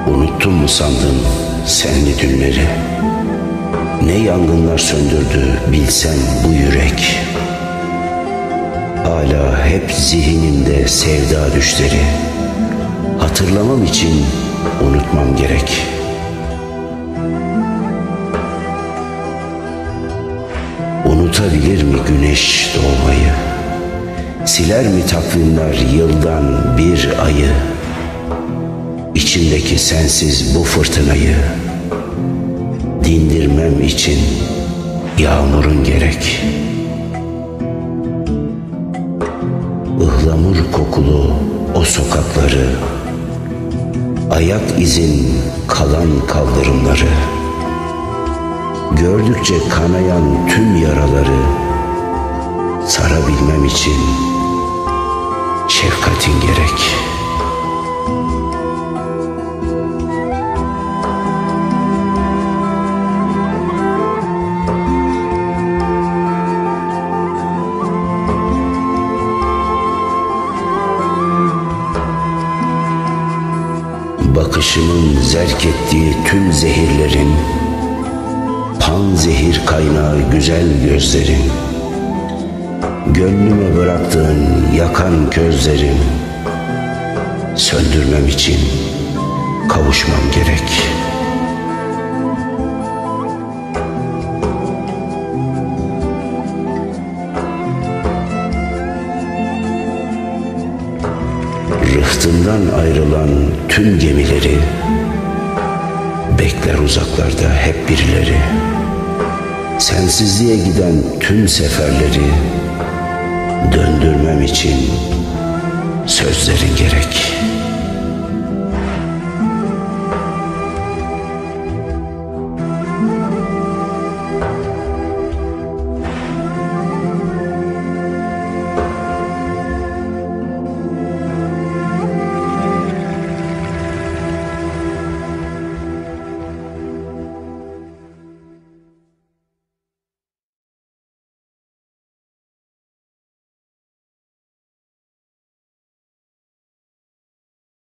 Unuttun mu sandın senli dünleri? Ne yangınlar söndürdü bilsen bu yürek. Hala hep zihnimde sevda düşleri. Hatırlamam için unutmam gerek. Unutabilir mi güneş doğmayı? Siler mi takvimler yıldan bir ayı? İçimdeki sensiz bu fırtınayı dindirmem için yağmurun gerek. Ihlamur kokulu o sokakları, ayak izin kalan kaldırımları, gördükçe kanayan tüm yaraları sarabilmem için şefkatin gerek. Bakışımın zerk ettiği tüm zehirlerin, panzehir kaynağı güzel gözlerin, gönlüme bıraktığın yakan közlerin, söndürmem için kavuşmam gerek. Rıhtımdan ayrılan tüm gemileri bekler uzaklarda hep birileri. Sensizliğe giden tüm seferleri döndürmem için sözlerin gerek.